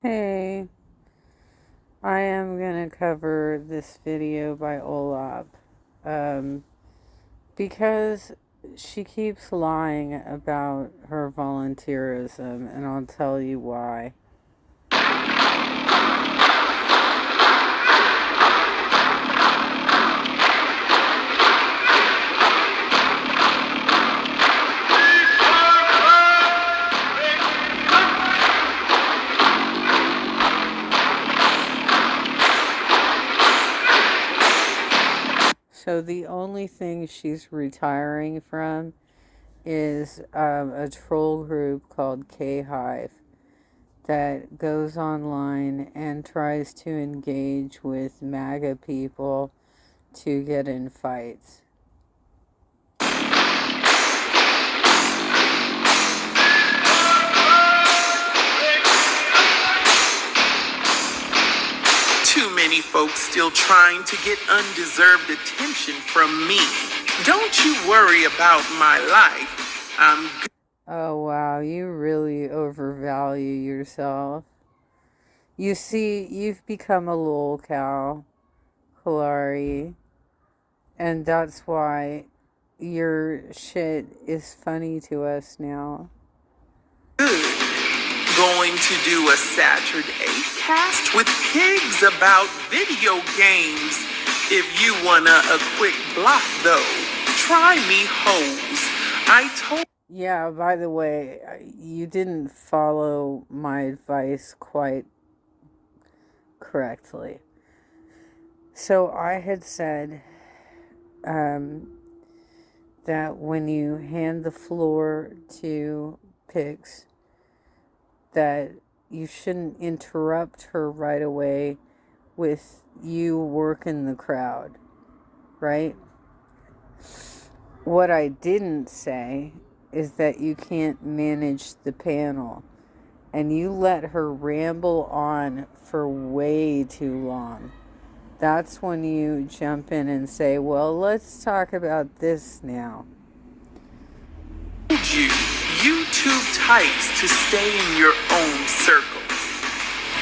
Hey, I am gonna cover this video by Olap, um, because she keeps lying about her volunteerism, and I'll tell you why. So the only thing she's retiring from is a troll group called K-Hive that goes online and tries to engage with MAGA people to get in fights. Too many folks still trying to get undeserved attention from me. Don't you worry about my life. I'm good. Oh wow, you really overvalue yourself. You see, you've become a lol cow, Kalari, and that's why your shit is funny to us now. Going to do a Saturday cast with pigs about video games. If you wanna a quick block though, try me hoes. I told. Yeah, by the way, you didn't follow my advice quite correctly. So I had said that when you hand the floor to pigs, that you shouldn't interrupt her right away with you working the crowd, right? What I didn't say is that you can't manage the panel, and you let her ramble on for way too long. That's when you jump in and say, well, let's talk about this now. You YouTube types to stay in your own circles.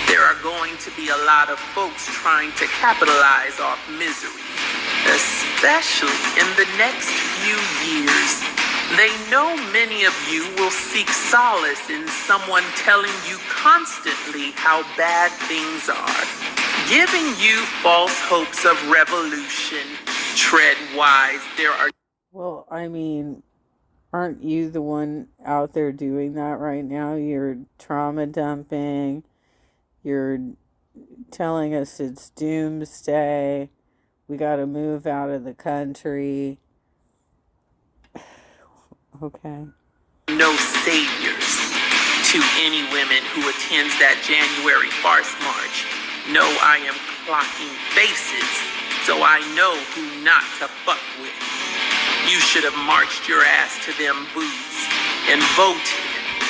There are going to be a lot of folks trying to capitalize off misery, especially in the next few years. They know many of you will seek solace in someone telling you constantly how bad things are, giving you false hopes of revolution. Tread wise, there are... Well, I mean, aren't you the one out there doing that right now? You're trauma dumping. You're telling us it's doomsday. We got to move out of the country. Okay. No saviors. To any women who attends that January farce march, know I am clocking faces, so I know who not to fuck with. You should have marched your ass to them booths and voted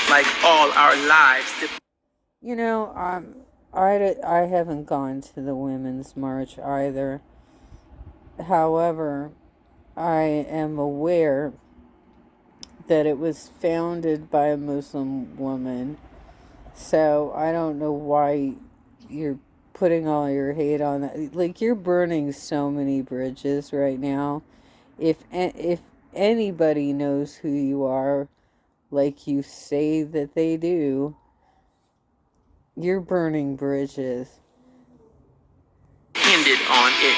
like all our lives. You know, I haven't gone to the Women's March either. However, I am aware that it was founded by a Muslim woman. So I don't know why you're putting all your hate on that. Like, you're burning so many bridges right now. If anybody knows who you are, like you say that they do, you're burning bridges. Ended on it.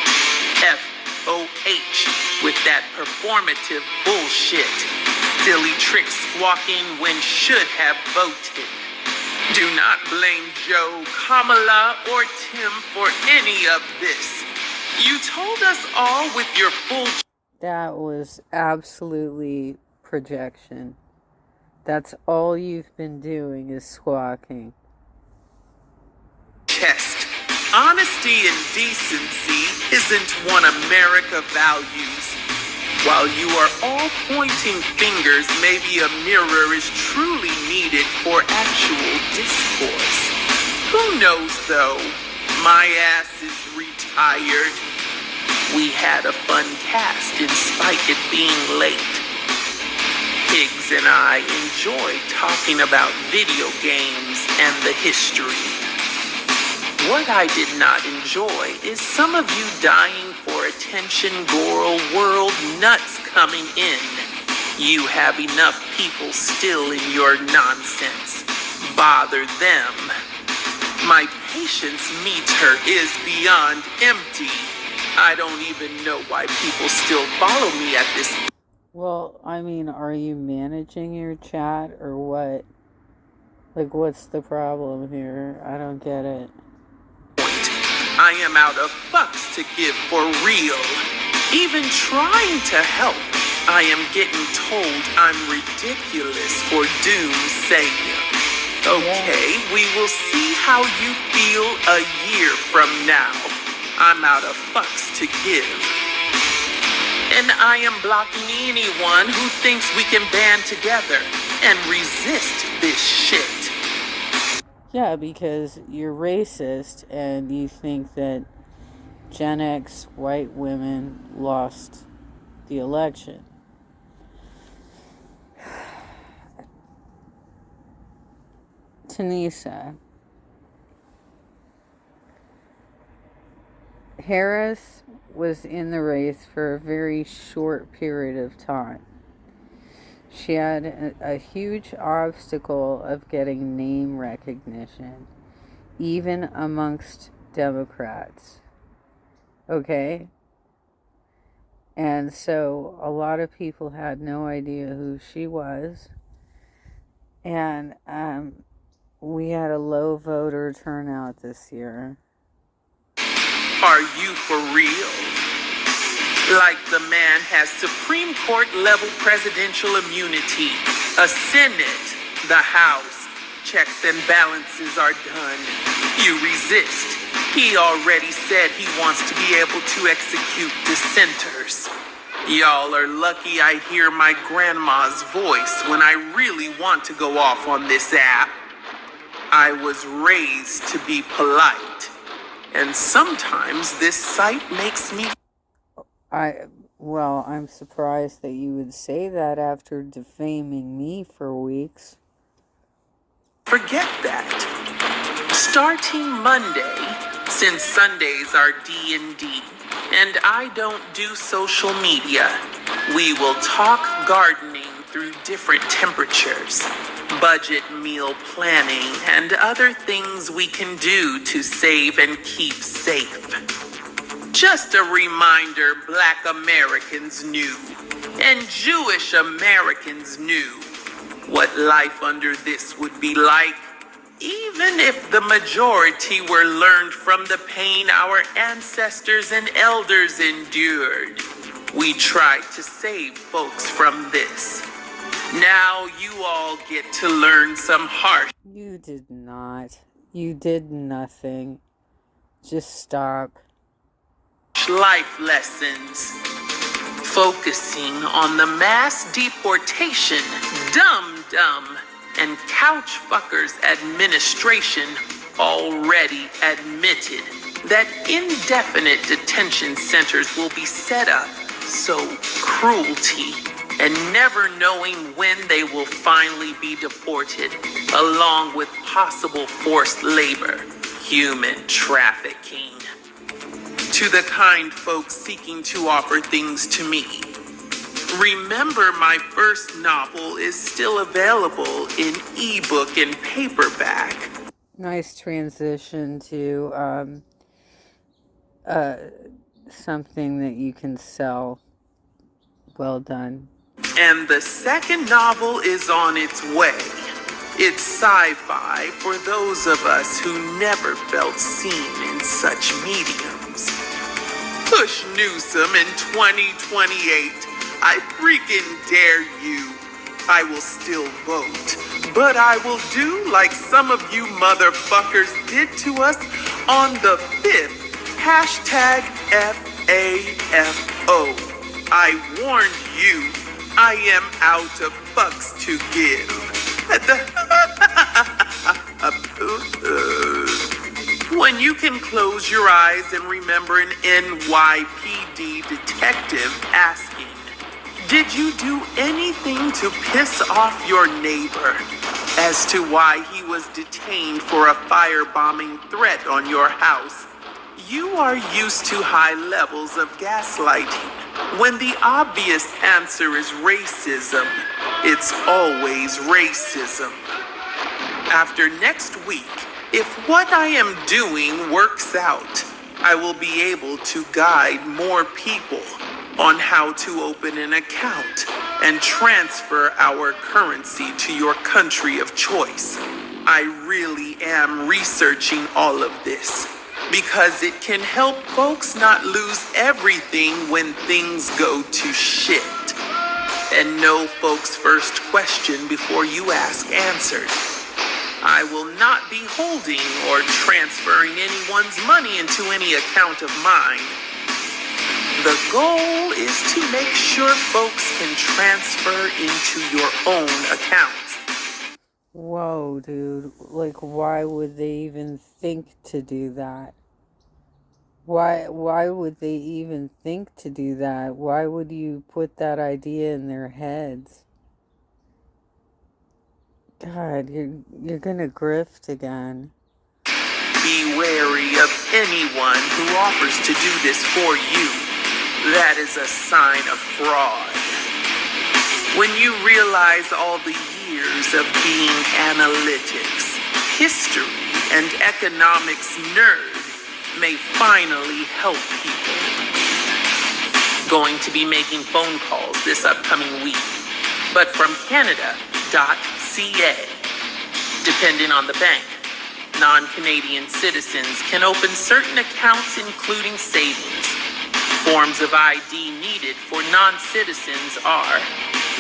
FOH with that performative bullshit. Silly trick squawking when should have voted. Do not blame Joe, Kamala, or Tim for any of this. You told us all with your full... That was absolutely projection. That's all you've been doing is squawking. Chest. Honesty and decency isn't one America values. While you are all pointing fingers, maybe a mirror is truly needed for actual discourse. Who knows though? My ass is retired. We had a fun cast in spite it being late. Higgs and I enjoyed talking about video games and the history. What I did not enjoy is some of you dying for attention, girl, world nuts coming in. You have enough people still in your nonsense. Bother them. My patience meter is beyond empty. I don't even know why people still follow me at this point. Well, I mean, are you managing your chat or what? Like, what's the problem here? I don't get it. I am out of fucks to give for real. Even trying to help, I am getting told I'm ridiculous for doomsaying. Okay, we will see how you feel a year from now. I'm out of fucks to give. And I am blocking anyone who thinks we can band together and resist this shit. Yeah, because you're racist and you think that Gen X white women lost the election. Tanisa. Harris was in the race for a very short period of time. She had a huge obstacle of getting name recognition, even amongst Democrats. Okay? And so a lot of people had no idea who she was. And we had a low voter turnout this year. Are you for real? Like the man has Supreme Court level presidential immunity, a Senate, the House, checks and balances are done. You resist. He already said he wants to be able to execute dissenters. Y'all are lucky I hear my grandma's voice when I really want to go off on this app. I was raised to be polite, and sometimes this site makes me... I'm surprised that you would say that after defaming me for weeks. Forget that. Starting Monday, since Sundays are D&D, and I don't do social media, we will talk gardening through different temperatures, budget meal planning, and other things we can do to save and keep safe. Just a reminder, Black Americans knew, and Jewish Americans knew, what life under this would be like, even if the majority were learned from the pain our ancestors and elders endured. We tried to save folks from this. Now you all get to learn some harsh... You did not. You did nothing. Just stop. Life lessons, focusing on the mass deportation, dumb, and couch fuckers administration already admitted that indefinite detention centers will be set up, so cruelty and never knowing when they will finally be deported, along with possible forced labor, human trafficking. To the kind folks seeking to offer things to me, remember my first novel is still available in ebook and paperback. Nice transition to something that you can sell. Well done. And the second novel is on its way. It's sci-fi for those of us who never felt seen in such mediums. Push Newsom in 2028. I freaking dare you. I will still vote, but I will do like some of you motherfuckers did to us on the 5th #FAFO. I warned you, I am out of fucks to give. When you can close your eyes and remember an NYPD detective asking, did you do anything to piss off your neighbor? as to why he was detained for a firebombing threat on your house. You are used to high levels of gaslighting. When the obvious answer is racism, it's always racism. After next week, if what I am doing works out, I will be able to guide more people on how to open an account and transfer our currency to your country of choice. I really am researching all of this because it can help folks not lose everything when things go to shit. And know folks' first question before you ask answered. I will not be holding or transferring anyone's money into any account of mine. The goal is to make sure folks can transfer into your own accounts. Whoa, dude. Like, why would they even think to do that? Why would they even think to do that? Why would you put that idea in their heads? God, you're gonna grift again. Be wary of anyone who offers to do this for you. That is a sign of fraud. When you realize all the years of being analytics, history, and economics nerd may finally help people. Going to be making phone calls this upcoming week, but from Canada.ca. Depending on the bank, non-Canadian citizens can open certain accounts including savings. Forms of ID needed for non-citizens are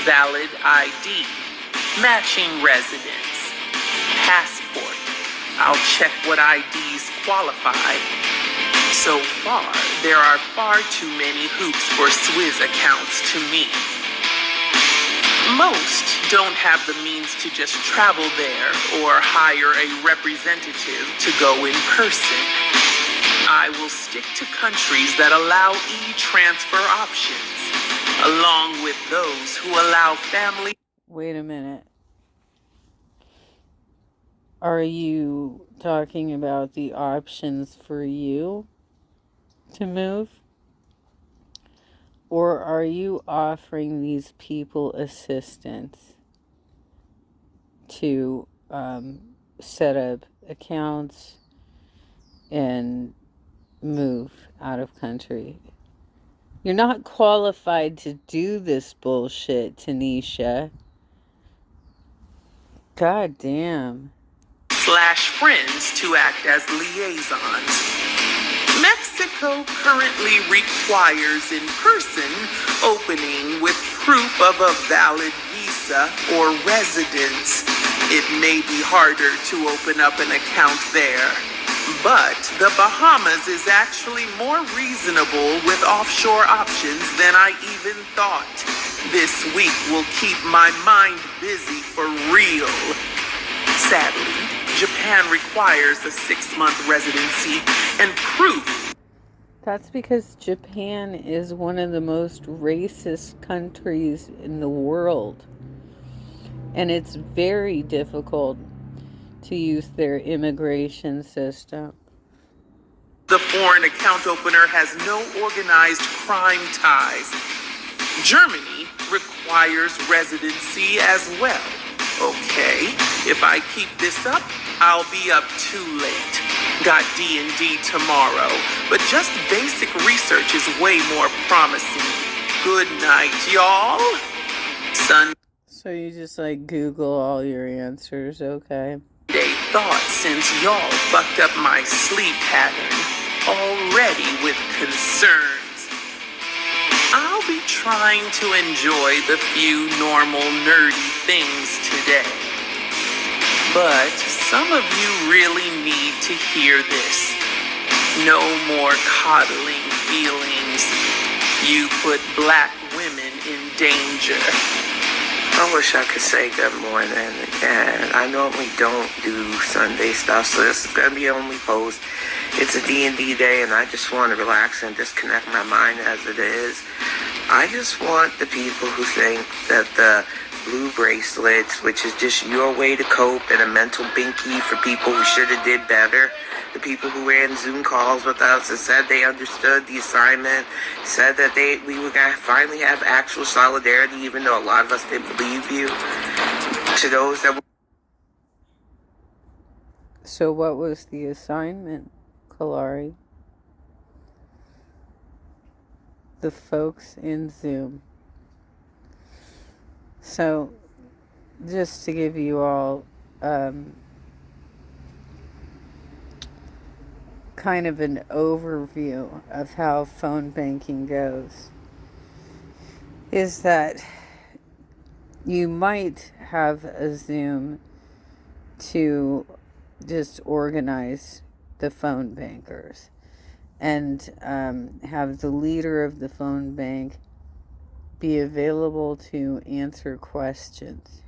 valid ID, matching residence, passport. I'll check what IDs qualify. So far, there are far too many hoops for Swizz accounts to me. Most don't have the means to just travel there or hire a representative to go in person. I will stick to countries that allow e-transfer options, along with those who allow family. Wait a minute. Are you talking about the options for you to move? Or are you offering these people assistance to set up accounts and move out of country? You're not qualified to do this bullshit, Tanisha. God damn. /friends to act as liaisons. Mexico currently requires in-person opening with proof of a valid visa or residence. It may be harder to open up an account there, but the Bahamas is actually more reasonable with offshore options than I even thought. This week will keep my mind busy for real. Sadly, Japan requires a 6-month residency and proof. That's because Japan is one of the most racist countries in the world. And it's very difficult to use their immigration system. The foreign account opener has no organized crime ties. Germany requires residency as well. Okay, if I keep this up, I'll be up too late. Got D&D tomorrow, but just basic research is way more promising. Good night, y'all. So you just like Google all your answers, okay? Sunday thoughts since y'all fucked up my sleep pattern already with concerns. I'll be trying to enjoy the few normal nerdy things today. But some of you really need to hear this. No more coddling feelings. You put black women in danger. I wish I could say good morning, and I normally don't do Sunday stuff, so this is going to be the only post. It's a D&D day, and I just want to relax and disconnect my mind as it is. I just want the people who think that the blue bracelets, which is just your way to cope, and a mental binky for people who should have did better. The people who were in Zoom calls with us and said they understood the assignment, said that we were going to finally have actual solidarity, even though a lot of us didn't believe you. To those that... So what was the assignment, Kalari? The folks in Zoom. So, just to give you all kind of an overview of how phone banking goes, is that you might have a Zoom to just organize the phone bankers and have the leader of the phone bank be available to answer questions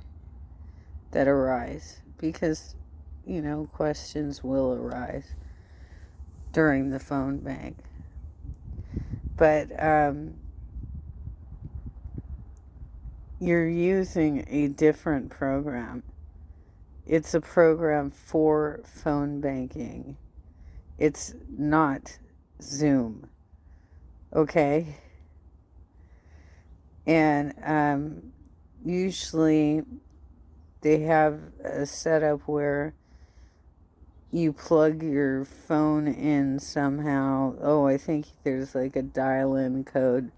that arise, because questions will arise during the phone bank. But you're using a different program. It's a program for phone banking. It's not Zoom. Okay? And usually they have a setup where you plug your phone in somehow. Oh, I think there's like a dial-in code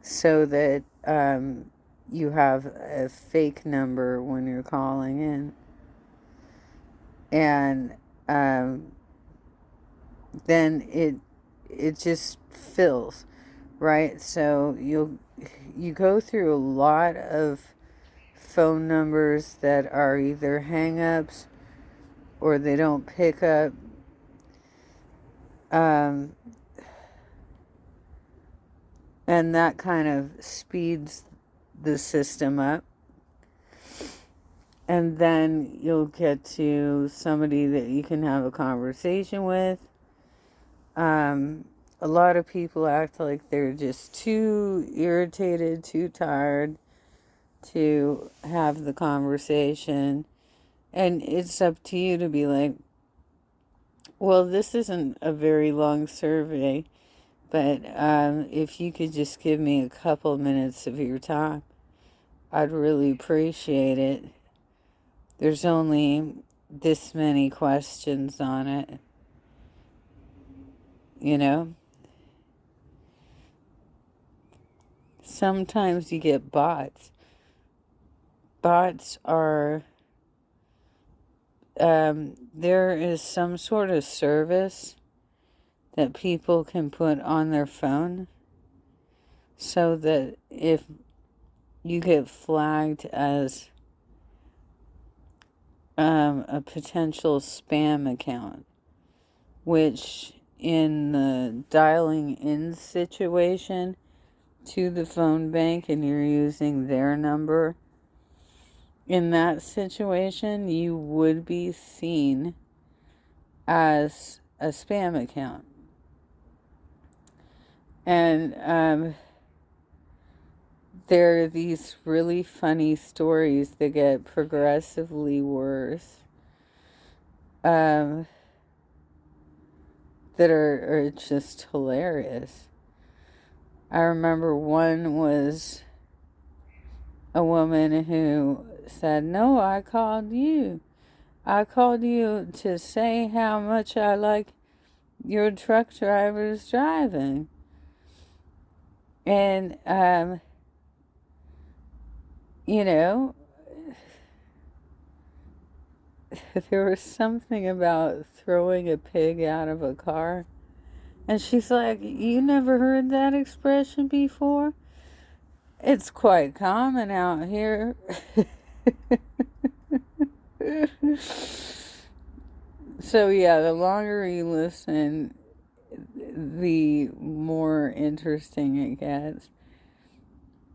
so that you have a fake number when you're calling in. And then it just fills, right? So you go through a lot of phone numbers that are either hang-ups or they don't pick up. And that kind of speeds the system up. And then you'll get to somebody that you can have a conversation with. A lot of people act like they're just too irritated, too tired to have the conversation. And it's up to you to be like, well, this isn't a very long survey, but if you could just give me a couple minutes of your time, I'd really appreciate it. There's only this many questions on it, Sometimes you get bots. Bots are, there is some sort of service that people can put on their phone so that if you get flagged as a potential spam account, which in the dialing in situation to the phone bank and you're using their number, in that situation you would be seen as a spam account. And there are these really funny stories that get progressively worse, that are just hilarious. I remember one was a woman who said, "No, I called you. I called you to say how much I like your truck driver's driving." And, there was something about throwing a pig out of a car. And she's like, "You never heard that expression before? It's quite common out here." So yeah, the longer you listen, the more interesting it gets.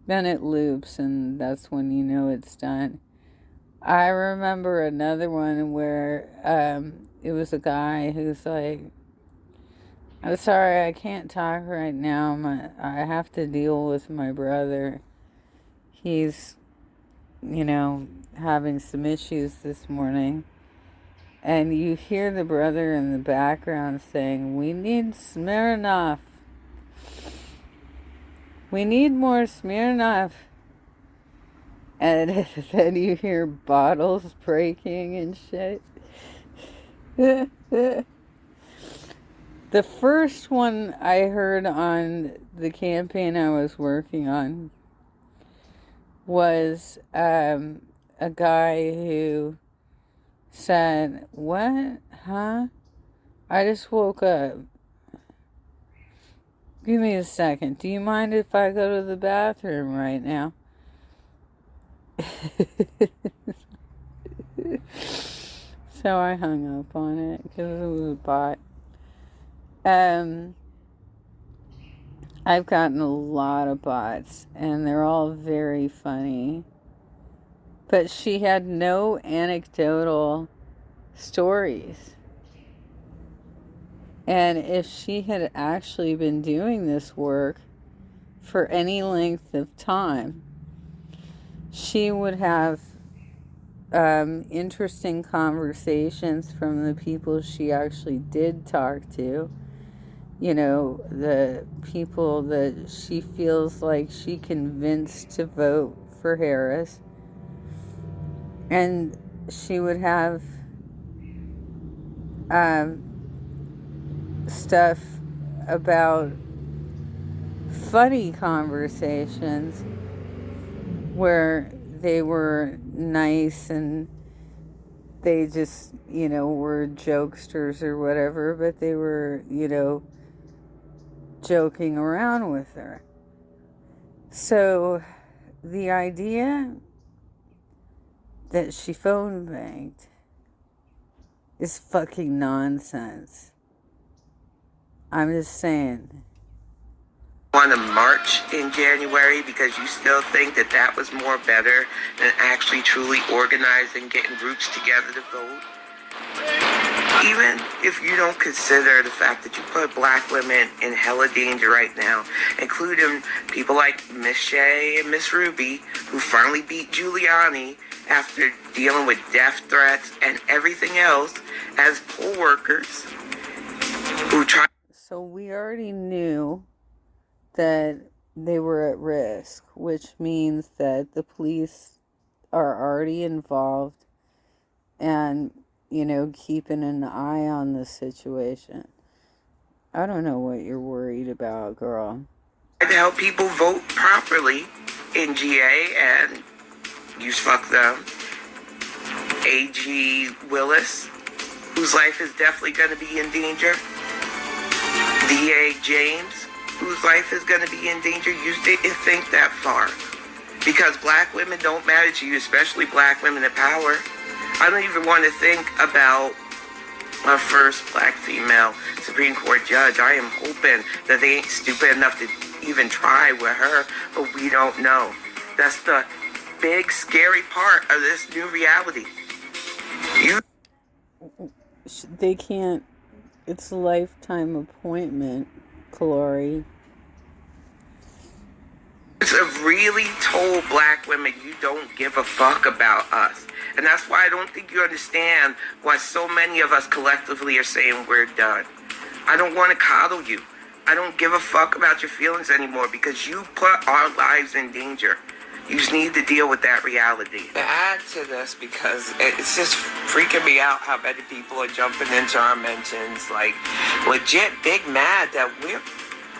Then it loops, and that's when you know it's done. I remember another one where it was a guy who's like, "I'm sorry, I can't talk right now. I have to deal with my brother. he's, having some issues this morning. And you hear the brother in the background saying, "We need Smirnoff. We need more Smirnoff." And then you hear bottles breaking and shit. The first one I heard on the campaign I was working on was a guy who said, "What? Huh? I just woke up. Give me a second. Do you mind if I go to the bathroom right now?" So I hung up on it because it was a bot. I've gotten a lot of bots, and they're all very funny. But she had no anecdotal stories. And if she had actually been doing this work for any length of time, she would have interesting conversations from the people she actually did talk to. The people that she feels like she convinced to vote for Harris. And she would have stuff about funny conversations where they were nice and they just, were jokesters or whatever, but they were, joking around with her. So the idea that she phone banked is fucking nonsense. I'm just saying. Want to march in January because you still think that that was more better than actually truly organizing, getting groups together to vote? Even if you don't consider the fact that you put black women in hella danger right now, including people like Miss Shea and Miss Ruby, who finally beat Giuliani after dealing with death threats and everything else as poll workers who try. So we already knew that they were at risk, which means that the police are already involved and, keeping an eye on the situation. I don't know what you're worried about, girl. To help people vote properly in GA, and you fuck them. A.G. Willis, whose life is definitely going to be in danger. D.A. James, whose life is going to be in danger. You didn't think that far. Because black women don't matter to you, especially black women in power. I don't even want to think about our first black female Supreme Court judge. I am hoping that they ain't stupid enough to even try with her, but we don't know. That's the big, scary part of this new reality. They can't. It's a lifetime appointment, Kalari. Have really told black women you don't give a fuck about us. And that's why I don't think you understand why so many of us collectively are saying we're done. I don't want to coddle you. I don't give a fuck about your feelings anymore because you put our lives in danger. You just need to deal with that reality. To add to this, because it's just freaking me out how many people are jumping into our mentions, like legit big mad that we're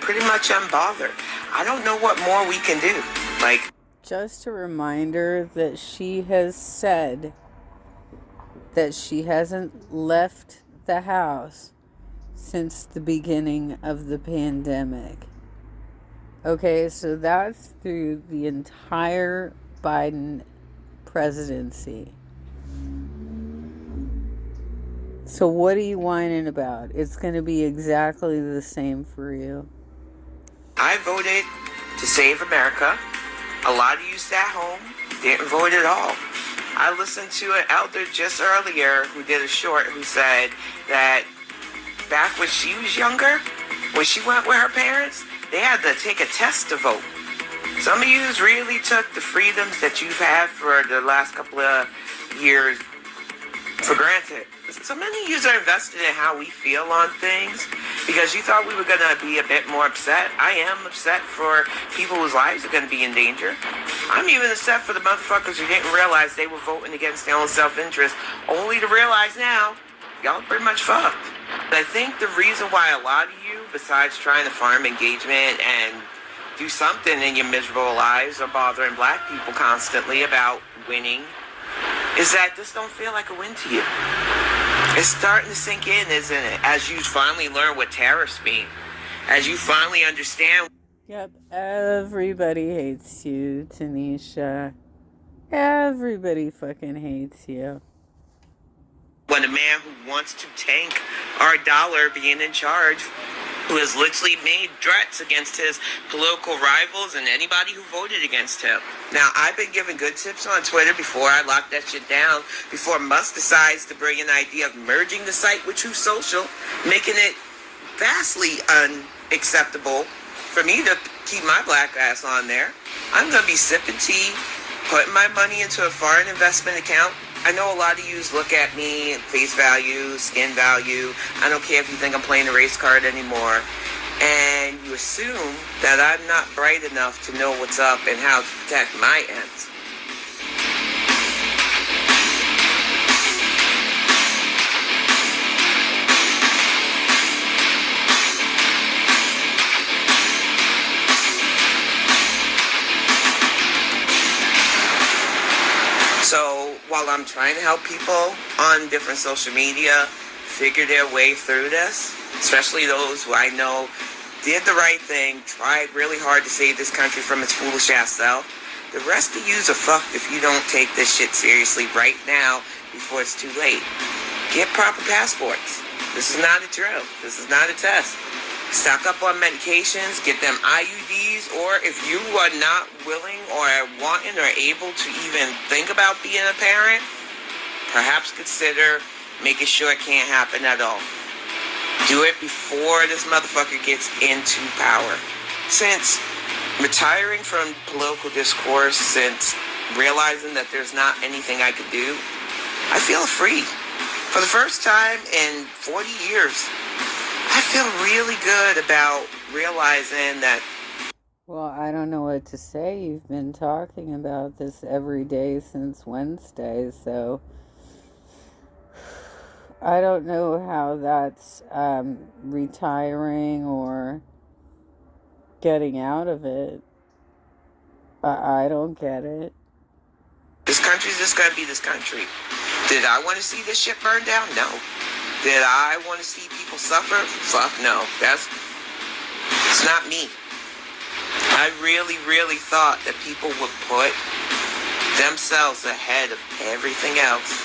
pretty much unbothered. I don't know what more we can do. Just a reminder that she has said that she hasn't left the house since the beginning of the pandemic. Okay, so that's through the entire Biden presidency. So what are you whining about? It's going to be exactly the same for you. I voted to save America. A lot of you sat home, didn't vote at all. I listened to an elder just earlier who did a short who said that back when she was younger, when she went with her parents, they had to take a test to vote. Some of you really took the freedoms that you've had for the last couple of years for granted. So many of you are invested in how we feel on things because you thought we were going to be a bit more upset. I am upset for people whose lives are going to be in danger. I'm even upset for the motherfuckers who didn't realize they were voting against their own self-interest, only to realize now, y'all are pretty much fucked. I think the reason why a lot of you, besides trying to farm engagement and do something in your miserable lives or bothering black people constantly about winning, is that this don't feel like a win to you. It's starting to sink in, isn't it? As you finally learn what tariffs mean. As you finally understand. Yep, everybody hates you, Tanisha. Everybody fucking hates you. When a man who wants to tank our dollar being in charge, who has literally made threats against his political rivals and anybody who voted against him. Now, I've been giving good tips on Twitter before I locked that shit down, before Musk decides to bring an idea of merging the site with Truth Social, making it vastly unacceptable for me to keep my black ass on there. I'm going to be sipping tea, putting my money into a foreign investment account. I know a lot of yous look at me at face value, skin value. I don't care if you think I'm playing a race card anymore. And you assume that I'm not bright enough to know what's up and how to protect my ends. So while I'm trying to help people on different social media figure their way through this, especially those who I know did the right thing, tried really hard to save this country from its foolish ass self, the rest of yous are fucked if you don't take this shit seriously right now before it's too late. Get proper passports. This is not a drill. This is not a test. Stock up on medications, get them IUDs, or if you are not willing or wanting or able to even think about being a parent, perhaps consider making sure it can't happen at all. Do it before this motherfucker gets into power. Since retiring from political discourse, since realizing that there's not anything I could do, I feel free. For the first time in 40 years, I feel really good about realizing that. Well, I don't know what to say. You've been talking about this every day since Wednesday, so I don't know how that's retiring or getting out of it. I don't get it. This country's just gonna be this country. Did I want to see this shit burn down? No. Did I want to see people suffer? Fuck no. It's not me. I really, really thought that people would put themselves ahead of everything else.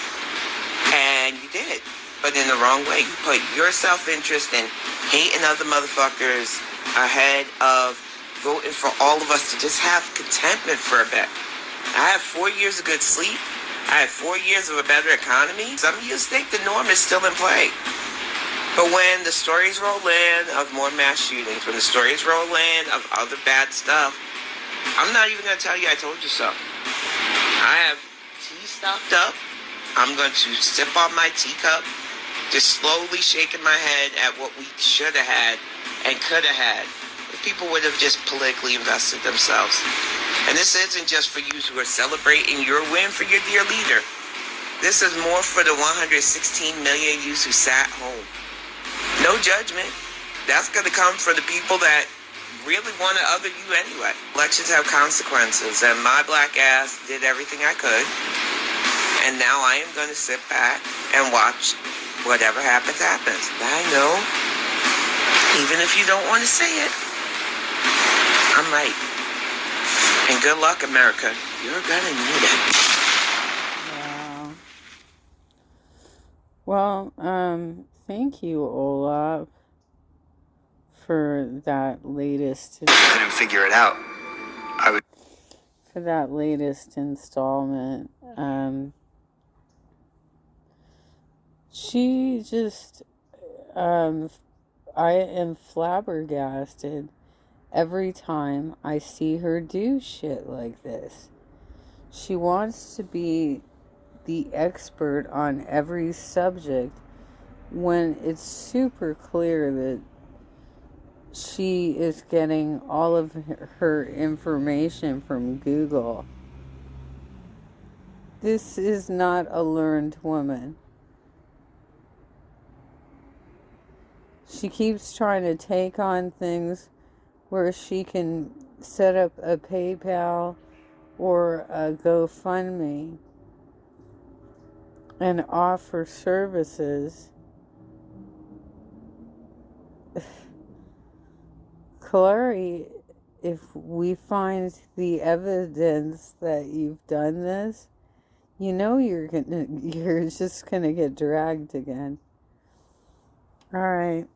And you did. But in the wrong way. You put your self-interest and hating other motherfuckers ahead of voting for all of us to just have contentment for a bit. I have 4 years of good sleep. I have 4 years of a better economy. Some of you think the norm is still in play. But when the stories roll in of more mass shootings, when the stories roll in of other bad stuff, I'm not even going to tell you I told you so. I have tea stocked up. I'm going to sip on my teacup, just slowly shaking my head at what we should have had and could have had if people would have just politically invested themselves. And this isn't just for you who are celebrating your win for your dear leader. This is more for the 116 million youths who sat home. No judgment. That's going to come for the people that really want to other you anyway. Elections have consequences, and my black ass did everything I could. And now I am going to sit back and watch whatever happens, happens. I know, even if you don't want to say it, I'm right. And good luck, America. You're gonna need it. Wow. Well, thank you, Olaf, for that latest. Couldn't figure it out. For that latest installment. She just, I am flabbergasted every time I see her do shit like this. She wants to be the expert on every subject when it's super clear that she is getting all of her information from Google. This is not a learned woman. She keeps trying to take on things where she can set up a PayPal or a GoFundMe and offer services. Kalari, if we find the evidence that you've done this, you know you're just gonna get dragged again. All right.